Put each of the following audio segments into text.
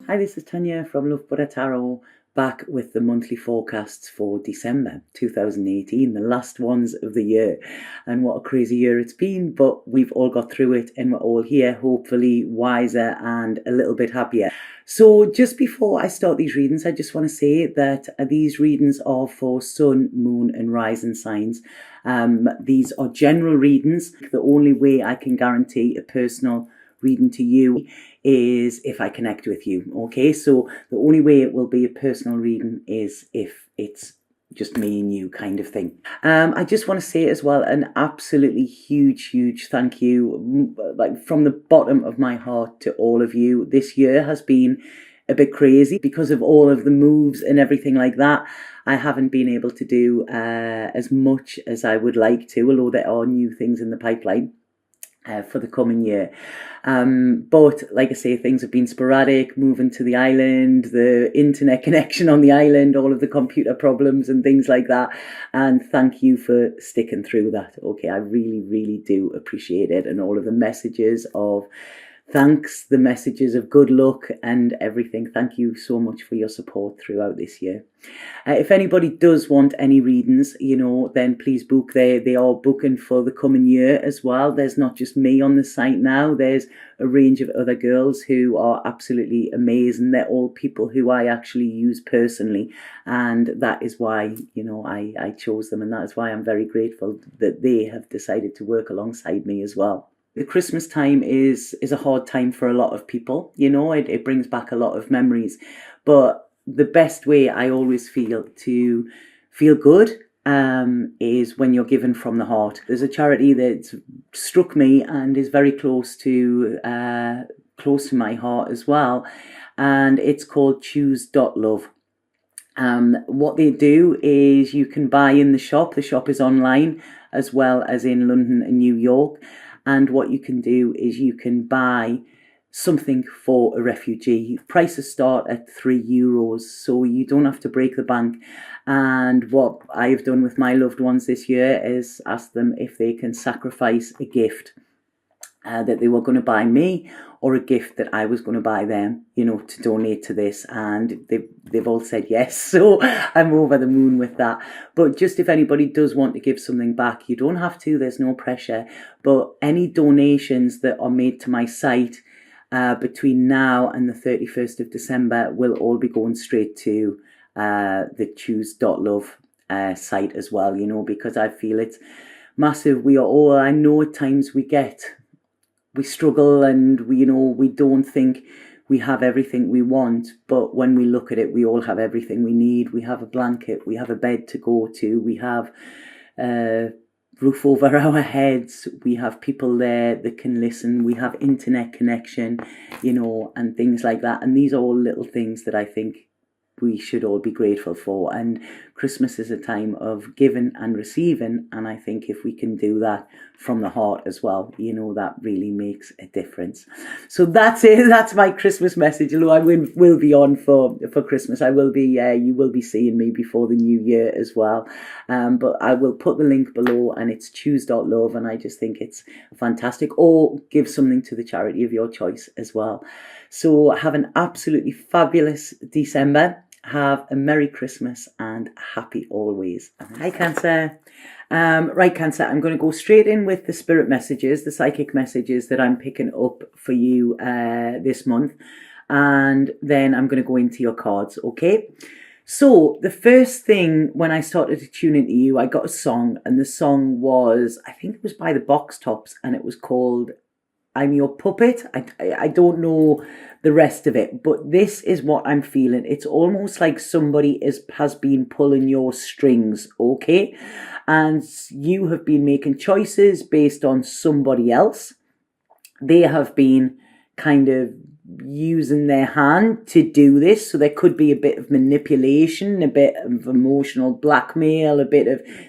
Hi, this is Tanya from Love Buddha Tarot, back with the monthly forecasts for December 2018, the last ones of the year. And what a crazy year it's been, but we've all got through it and we're all here, hopefully wiser and a little bit happier. So just before I start these readings, I just want to say that these readings are for sun, moon and rising signs. These are general readings. The only way I can guarantee a personal reading to you is if I connect with you. Okay, so the only way it will be a personal reading is if it's just me and you kind of thing. I just want to say as well an absolutely huge thank you, like from the bottom of my heart, to all of you. This year has been a bit crazy because of all of the moves and everything like that. I haven't been able to do as much as I would like to, although there are new things in the pipeline for the coming year. But like I say, things have been sporadic, moving to the island, the internet connection on the island, all of the computer problems and things like that. And thank you for sticking through that. Okay, I really do appreciate it. And all of the messages of thanks, the messages of good luck and everything. Thank you so much for your support throughout this year. If anybody does want any readings, then please book. They are booking for the coming year as well. There's not just me on the site now. There's a range of other girls who are absolutely amazing. They're all people who I actually use personally. And that is why, I chose them. And that is why I'm very grateful that they have decided to work alongside me as well. The Christmas time is a hard time for a lot of people. It brings back a lot of memories. But the best way I always feel to feel good is when you're given from the heart. There's a charity that struck me and is very close to my heart as well. And it's called choose.love. What they do is you can buy in the shop. The shop is online as well as in London and New York. And what you can do is you can buy something for a refugee. Prices start at €3, so you don't have to break the bank. And what I've done with my loved ones this year is ask them if they can sacrifice a gift that they were going to buy me, or a gift that I was going to buy them, to donate to this. And they've all said yes, so I'm over the moon with that. But just if anybody does want to give something back, you don't have to, there's no pressure. But any donations that are made to my site between now and the 31st of December will all be going straight to the choose.love site as well, because I feel it's massive. I know at times we struggle and we don't think we have everything we want, but when we look at it, we all have everything we need. We have a blanket, we have a bed to go to, we have a roof over our heads, we have people there that can listen, we have internet connection, and things like that. And these are all little things that I think we should all be grateful for. And Christmas is a time of giving and receiving, and I think if we can do that from the heart as well, that really makes a difference. So that's it. That's my Christmas message. Although I will be on for Christmas. I will be you will be seeing me before the new year as well. But I will put the link below, and it's choose.love, and I just think it's fantastic. Or give something to the charity of your choice as well. So have an absolutely fabulous December. Have a Merry Christmas and happy always. Hi, Cancer. Right, Cancer, I'm going to go straight in with the spirit messages, the psychic messages that I'm picking up for you this month. And then I'm going to go into your cards, okay? So the first thing, when I started to tune into you, I got a song, and the song was, I think it was by the Box Tops, and it was called I'm Your Puppet. I don't know the rest of it, but this is what I'm feeling. It's almost like somebody has been pulling your strings, okay? And you have been making choices based on somebody else. They have been kind of using their hand to do this. So there could be a bit of manipulation, a bit of emotional blackmail,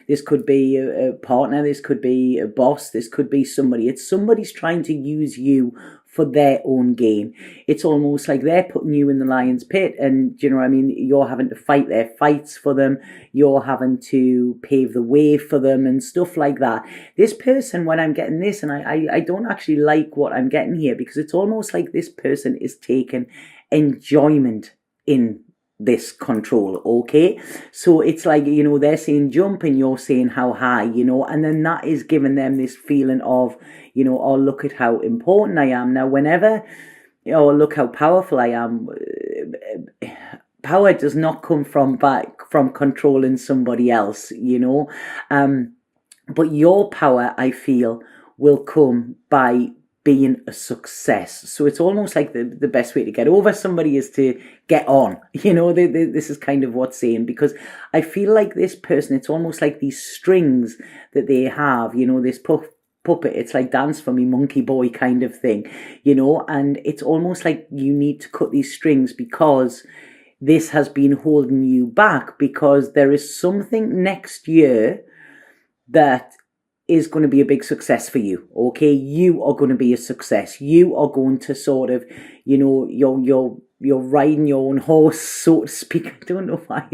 this could be a partner, this could be a boss, this could be somebody. Somebody's trying to use you for their own gain. It's almost like they're putting you in the lion's pit, and you're having to fight their fights for them, you're having to pave the way for them and stuff like that. This person, when I'm getting this, and I don't actually like what I'm getting here, because it's almost like this person is taking enjoyment in this control, okay? So it's like, you know, they're saying jump and you're saying how high, you know, and then that is giving them this feeling of, you know, oh, look at how important I am. Now, whenever, oh, look how powerful I am, power does not come from controlling somebody else, you know, but your power, I feel, will come by being a success. So it's almost like the best way to get over somebody is to get on, you know. This is kind of what's saying, because I feel like this person, it's almost like these strings that they have, you know, this puppet, it's like dance for me monkey boy kind of thing, you know, and it's almost like you need to cut these strings because this has been holding you back, because there is something next year that is going to be a big success for you, okay? You are going to be a success. You are going to sort of, you know, you're riding your own horse, so to speak. I don't know why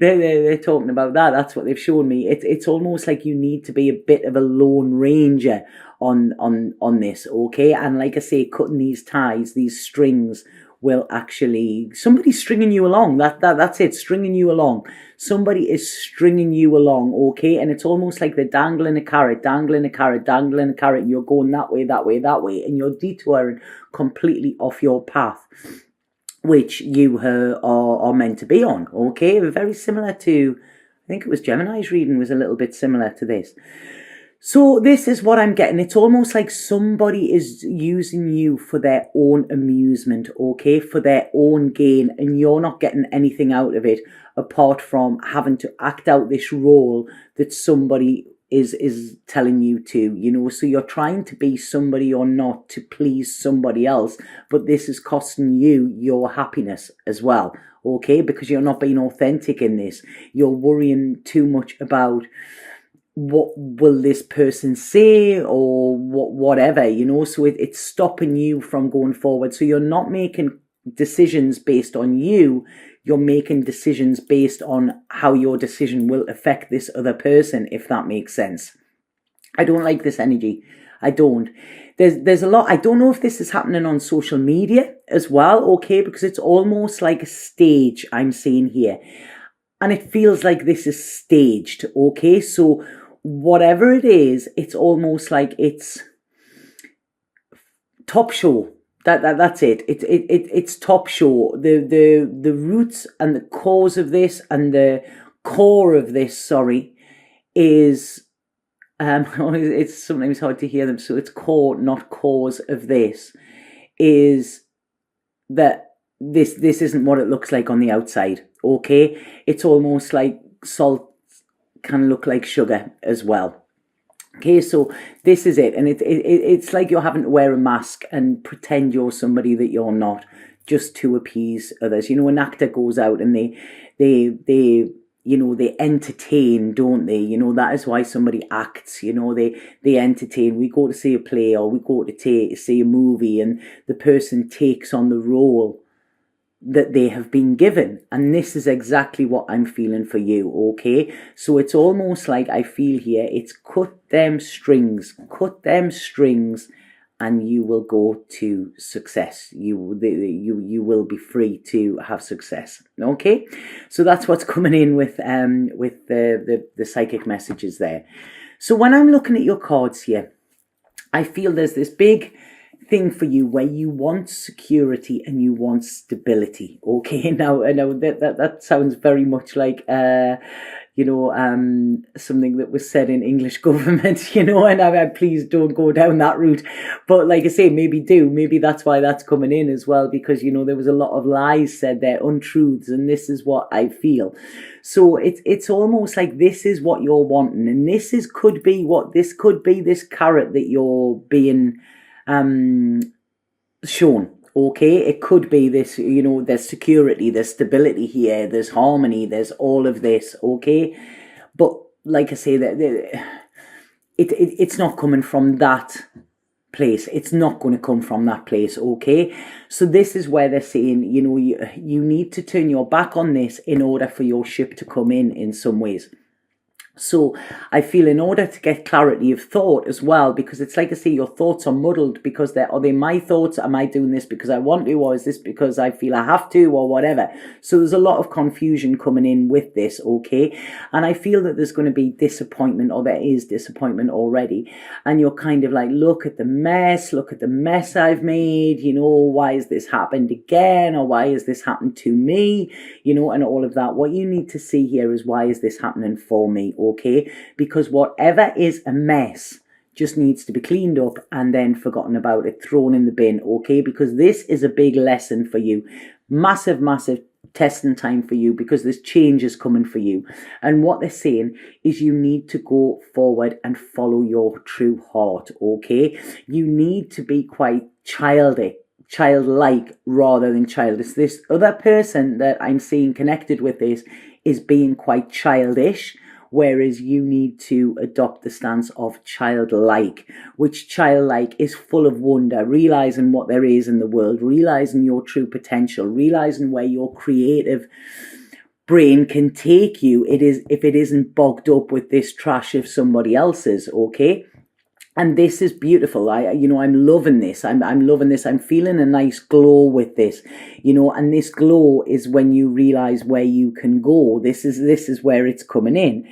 they're talking about that. That's what they've shown me. It's almost like you need to be a bit of a lone ranger on this, okay? And like I say, cutting these ties, these strings, will actually, somebody's stringing you along. That's it, stringing you along. Somebody is stringing you along, okay? And it's almost like they're dangling a carrot, and you're going that way, and you're detouring completely off your path, which you are meant to be on, okay? Very similar to, I think it was Gemini's reading was a little bit similar to this. So this is what I'm getting. It's almost like somebody is using you for their own amusement, okay, for their own gain, and you're not getting anything out of it apart from having to act out this role that somebody is telling you to, you know. So you're trying to be somebody or not to please somebody else, but this is costing you your happiness as well, okay, because you're not being authentic in this. You're worrying too much about what will this person say or whatever, you know. So it's stopping you from going forward. So you're not making decisions based on you. You're making decisions based on how your decision will affect this other person, if that makes sense. I don't like this energy. I don't. There's a lot. I don't know if this is happening on social media as well, okay, because it's almost like a stage I'm seeing here. And it feels like this is staged, okay? So whatever it is, it's almost like it's top show. That's it. It's top show. The roots and the cause of this and the core of this, is it's sometimes hard to hear them. So it's core, not cause of this, is that this isn't what it looks like on the outside. Okay, it's almost like salt can look like sugar as well. Okay, so this is it, and it's like you're having to wear a mask and pretend you're somebody that you're not, just to appease others. You know, an actor goes out and they you know, they entertain, don't they? You know, that is why somebody acts. You know, they entertain. We go to see a play or we go to see a movie, and the person takes on the role that they have been given. And this is exactly what I'm feeling for you, okay? So it's almost like I feel here, it's cut them strings, and you will go to success. You will be free to have success, okay? So that's what's coming in with the psychic messages there. So when I'm looking at your cards here, I feel there's this big thing for you where you want security and you want stability, okay? Now I know that sounds very much like you know, something that was said in English government, you know, and I please don't go down that route, but like I say, maybe that's why that's coming in as well, because, you know, there was a lot of lies said there, untruths, and this is what I feel. So it's almost like this is what you're wanting, and this could be this carrot that you're being shown, okay? It could be this, you know, there's security, there's stability here, there's harmony, there's all of this, okay? But like I say, it's not coming from that place. It's not going to come from that place, okay? So this is where they're saying, you know, you need to turn your back on this in order for your ship to come in some ways. So I feel in order to get clarity of thought as well, because it's like I say, your thoughts are muddled because are they my thoughts? Am I doing this because I want to, or is this because I feel I have to, or whatever? So there's a lot of confusion coming in with this, okay? And I feel that there's going to be disappointment, or there is disappointment already. And you're kind of like, look at the mess I've made, you know, why has this happened again? Or why has this happened to me? You know, and all of that. What you need to see here is, why is this happening for me? Okay, because whatever is a mess just needs to be cleaned up and then forgotten about it, thrown in the bin, okay? Because this is a big lesson for you. Massive testing time for you, because there's changes coming for you. And what they're saying is, you need to go forward and follow your true heart, okay? You need to be quite childlike rather than childish. This other person that I'm seeing connected with this is being quite childish, whereas you need to adopt the stance of childlike, which childlike is full of wonder, realizing what there is in the world, realizing your true potential, realizing where your creative brain can take you. It is, if it isn't bogged up with this trash of somebody else's, okay? And this is beautiful. I'm loving this. I'm loving this. I'm feeling a nice glow with this, you know, and this glow is when you realize where you can go. This is where it's coming in.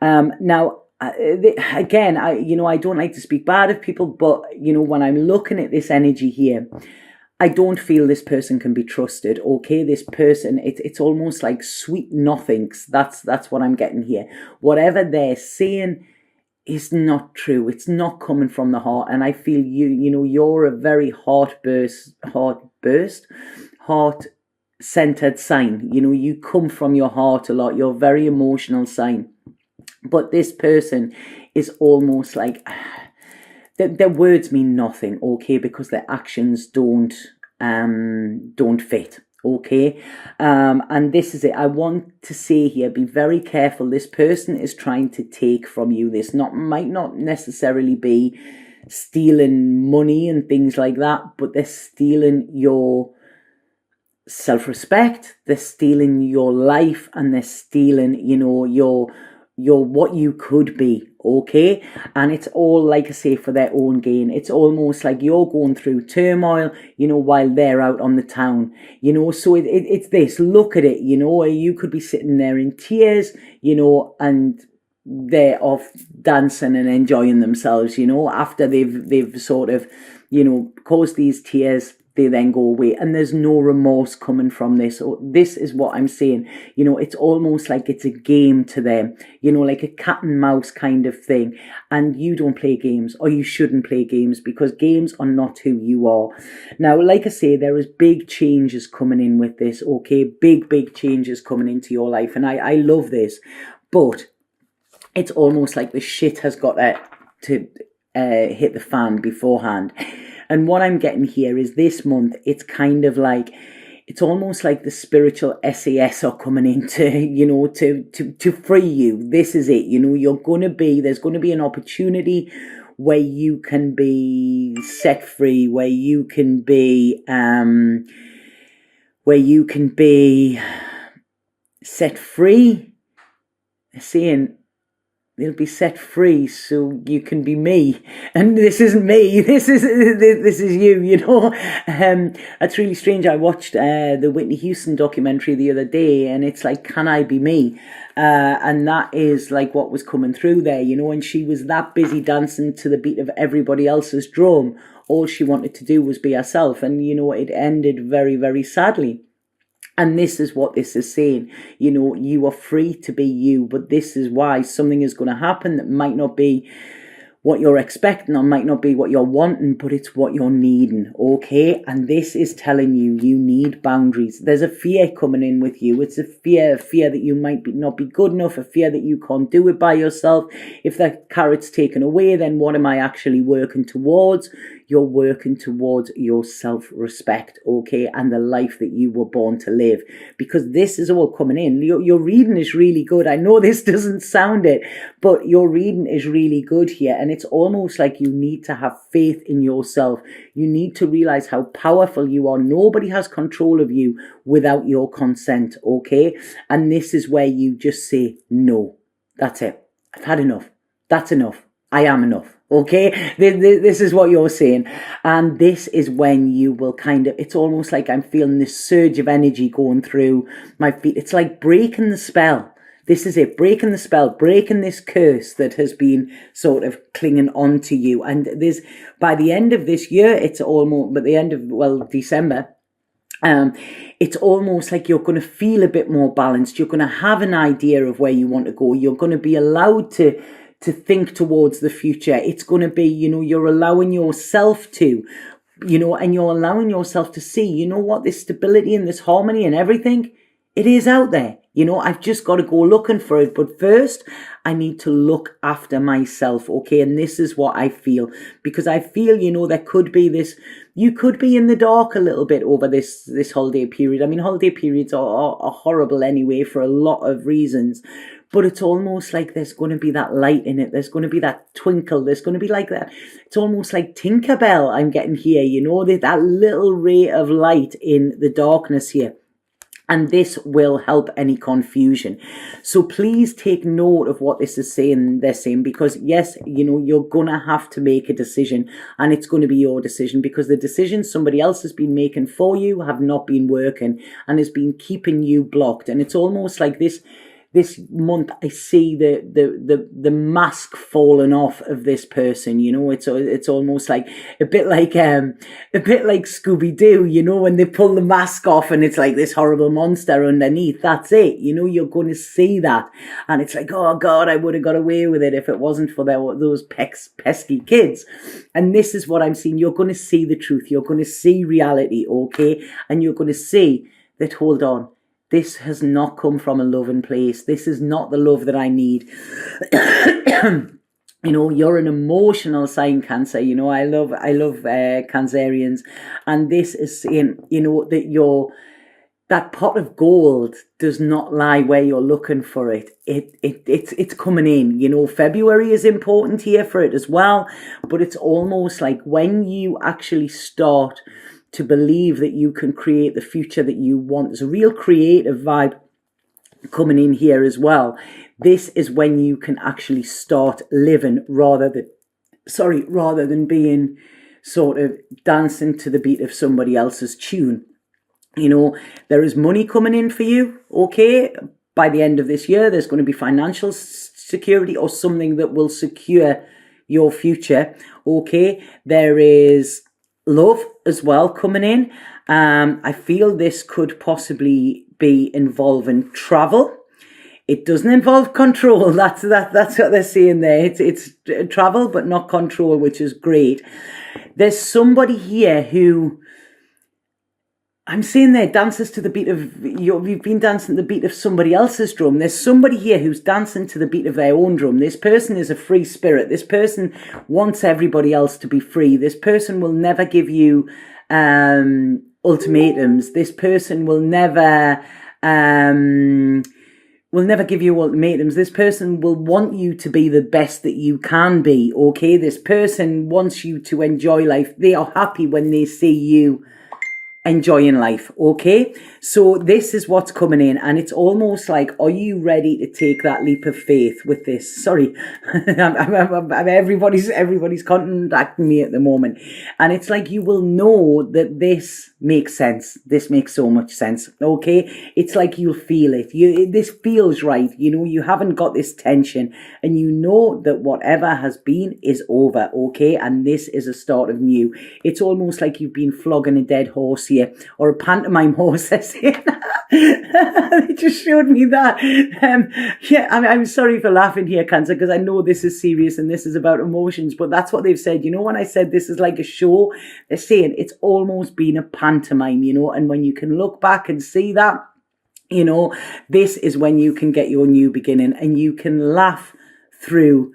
Now, again, I don't like to speak bad of people, but, you know, when I'm looking at this energy here, I don't feel this person can be trusted, okay? This person, it's almost like sweet nothings. That's what I'm getting here. Whatever they're saying is not true. It's not coming from the heart. And I feel you're a very heart-centered sign. You know, you come from your heart a lot. You're a very emotional sign. But this person is almost like, their words mean nothing, okay, because their actions don't fit. Okay, and this is it. I want to say here, be very careful. This person is trying to take from you. This might not necessarily be stealing money and things like that, but they're stealing your self-respect. They're stealing your life, and they're stealing, you know, your what you could be, okay? And it's all, like I say, for their own gain. It's almost like you're going through turmoil, you know, while they're out on the town, you know. So it's this, look at it, you know, you could be sitting there in tears, you know, and they're off dancing and enjoying themselves, you know, after they've sort of, you know, caused these tears. They then go away, and there's no remorse coming from this. So this is what I'm saying. You know, it's almost like it's a game to them, you know, like a cat and mouse kind of thing. And you don't play games, or you shouldn't play games, because games are not who you are. Now, like I say, there is big changes coming in with this, okay? Big changes coming into your life. And I love this, but it's almost like the shit has got to hit the fan beforehand. And what I'm getting here is, this month, it's kind of like, it's almost like the spiritual SAS are coming in to, you know, to free you. This is it, you know, there's going to be an opportunity where you can be set free, where you can be set free. They're saying, they'll be set free so you can be me. And this isn't me. This is you, you know. That's really strange. I watched the Whitney Houston documentary the other day, and it's like, can I be me? And that is like what was coming through there, you know. And she was that busy dancing to the beat of everybody else's drum. All she wanted to do was be herself. And, you know, it ended very, very sadly. And this is what this is saying. You know, you are free to be you, but this is why something is going to happen that might not be what you're expecting, or might not be what you're wanting, but it's what you're needing, okay? And this is telling you need boundaries. There's a fear coming in with you. It's a fear that you might not be good enough, a fear that you can't do it by yourself. If that carrot's taken away, then what am I actually working towards? You're working towards your self-respect, okay, and the life that you were born to live, because this is all coming in. Your reading is really good. I know this doesn't sound it, but your reading is really good here, and it's almost like you need to have faith in yourself. You need to realize how powerful you are. Nobody has control of you without your consent, okay? And this is where you just say no. That's it. I've had enough. That's enough. I am enough. Okay, this is what you're saying, and this is when you will kind of, it's almost like I'm feeling this surge of energy going through my feet. It's like breaking the spell. This is it, breaking the spell, breaking this curse that has been sort of clinging on to you. And there's, by the end of this year, it's almost, by the end of, well, December, it's almost like you're going to feel a bit more balanced. You're going to have an idea of where you want to go. You're going to be allowed to think towards the future. It's going to be, you know, you're allowing yourself to, you know, and you're allowing yourself to see, you know what, this stability and this harmony and everything, it is out there. You know, I've just got to go looking for it. But first, I need to look after myself, okay? And this is what I feel. Because I feel, you know, there could be this, you could be in the dark a little bit over this holiday period. I mean, holiday periods are horrible anyway for a lot of reasons. But it's almost like there's going to be that light in it. There's going to be that twinkle. There's going to be like that. It's almost like Tinkerbell I'm getting here, you know, that little ray of light in the darkness here. And this will help any confusion. So please take note of what this is saying. They're saying, because yes, you know, you're going to have to make a decision, and it's going to be your decision, because the decisions somebody else has been making for you have not been working and has been keeping you blocked. And it's almost like this month I see the mask falling off of this person, you know. It's almost like a bit like Scooby-Doo, you know, when they pull the mask off and it's like this horrible monster underneath. That's it, you know. You're going to see that, and it's like, oh God, I would have got away with it if it wasn't for those pesky kids. And this is what I'm seeing. You're going to see the truth. You're going to see reality, okay? And you're going to see that, hold on, this has not come from a loving place. This is not the love that I need. You know, you're an emotional sign, Cancer. You know, I love Cancerians. And this is saying, you know, that that pot of gold does not lie where you're looking for it. It's coming in. You know, February is important here for it as well. But it's almost like when you actually start to believe that you can create the future that you want. There's a real creative vibe coming in here as well. This is when you can actually start living rather than being sort of dancing to the beat of somebody else's tune. You know, there is money coming in for you, okay? By the end of this year, there's going to be financial security or something that will secure your future, okay? There is love as well coming in. I feel this could possibly be involving travel. It doesn't involve control. That's what they're saying there. It's travel, but not control, which is great. There's somebody here who, I'm saying there, dances to the beat of, you've been dancing to the beat of somebody else's drum. There's somebody here who's dancing to the beat of their own drum. This person is a free spirit. This person wants everybody else to be free. This person will never give you ultimatums. This person will never give you ultimatums. This person will want you to be the best that you can be, okay? This person wants you to enjoy life. They are happy when they see you enjoying life, okay? So this is what's coming in, and it's almost like, are you ready to take that leap of faith with this? Sorry, everybody's contacting me at the moment, and it's like you will know that this makes sense. This makes so much sense, okay? It's like you'll feel it. This feels right. You know, you haven't got this tension, and you know that whatever has been is over, okay? And this is a start of new. It's almost like you've been flogging a dead horse here, or a pantomime horse. They just showed me that. Yeah, I'm sorry for laughing here, Cancer, because I know this is serious and this is about emotions, but that's what they've said. You know, when I said this is like a show, they're saying it's almost been a pantomime, you know, and when you can look back and see that, you know, this is when you can get your new beginning and you can laugh through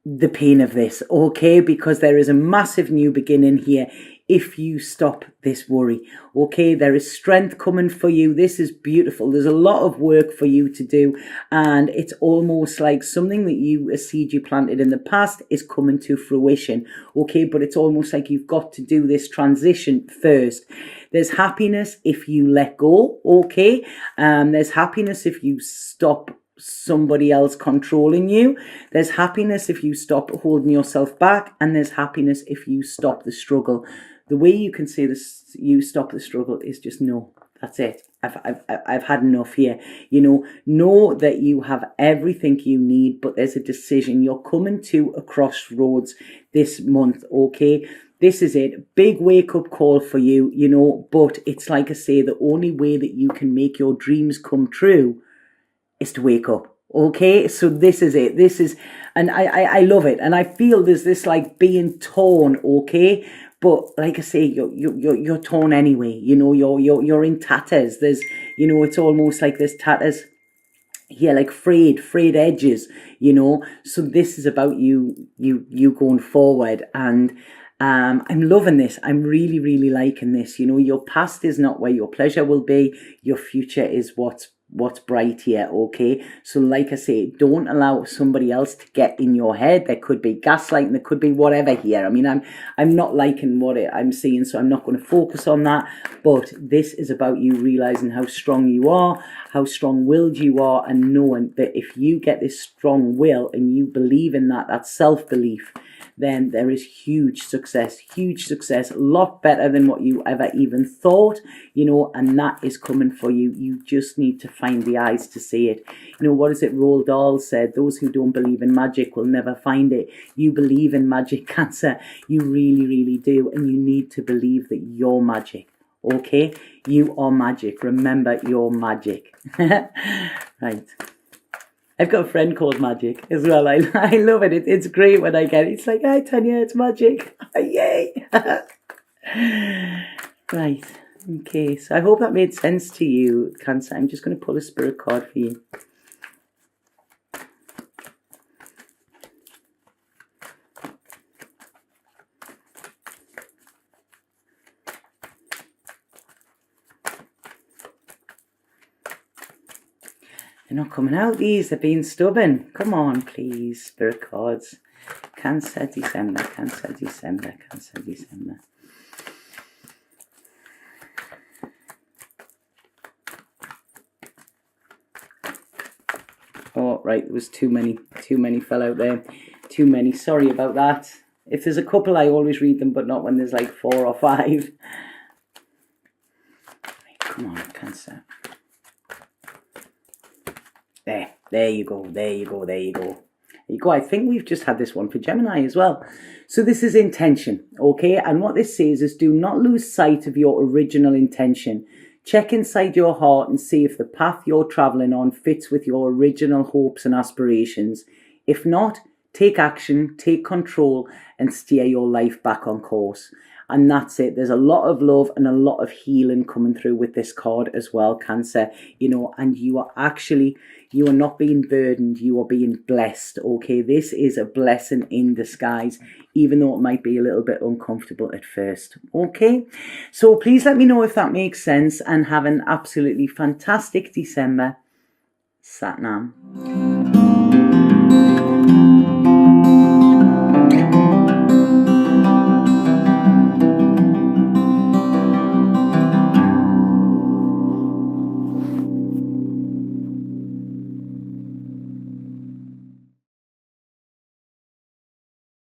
the pain of this, okay? Because there is a massive new beginning here if you stop this worry, okay? There is strength coming for you. This is beautiful. There's a lot of work for you to do, and it's almost like something that a seed you planted in the past is coming to fruition, okay? But it's almost like you've got to do this transition first. There's happiness if you let go, okay? There's happiness if you stop somebody else controlling you. There's happiness if you stop holding yourself back, and there's happiness if you stop the struggle. The way you can say this, you stop the struggle, is just no. That's it. I've had enough here. Know that you have everything you need, but there's a decision. You're coming to a crossroads this month, okay? This is it. Big wake-up call for you, but it's like I say, the only way that you can make your dreams come true is to wake up. Okay, so this is it. And I love it, and I feel there's this like being torn. Okay, but like I say, you're torn anyway. You're in tatters. There's, it's almost like there's tatters here, like frayed edges. So this is about you going forward, and I'm loving this. I'm really, really liking this. Your past is not where your pleasure will be. Your future is what's bright here, okay? So like I say, don't allow somebody else to get in your head. There could be gaslighting, there could be whatever here. I mean, I'm not liking what I'm seeing, so I'm not going to focus on that. But this is about you realizing how strong you are, how strong-willed you are, and knowing that if you get this strong will and you believe in that self-belief, then there is huge success, a lot better than what you ever even thought, and that is coming for you. You just need to find the eyes to see it. What is it Roald Dahl said? Those who don't believe in magic will never find it. You believe in magic, Cancer. You really, really do, and you need to believe that you're magic. Okay? You are magic. Remember, you're magic. Right. I've got a friend called Magic as well. I love it. It's great when I get it. It's like, hi, Tanya, it's Magic. Yay. Right. Okay. So I hope that made sense to you, Cancer. I'm just going to pull a spirit card for you. They're not coming out, these. They're being stubborn. Come on, please, spirit cards. Cancer, December, Cancer, December, Cancer, December. Oh, right, there was too many fell out there. Too many, sorry about that. If there's a couple, I always read them, but not when there's like 4 or 5. Right, come on, Cancer. There you go. I think we've just had this one for Gemini as well. So this is intention, okay? And what this says is, do not lose sight of your original intention. Check inside your heart and see if the path you're traveling on fits with your original hopes and aspirations. If not, take action, take control, and steer your life back on course. And that's it. There's a lot of love and a lot of healing coming through with this card as well, Cancer. And you are not being burdened, you are being blessed, okay? This is a blessing in disguise, even though it might be a little bit uncomfortable at first, okay? So please let me know if that makes sense, and have an absolutely fantastic December. Satnam.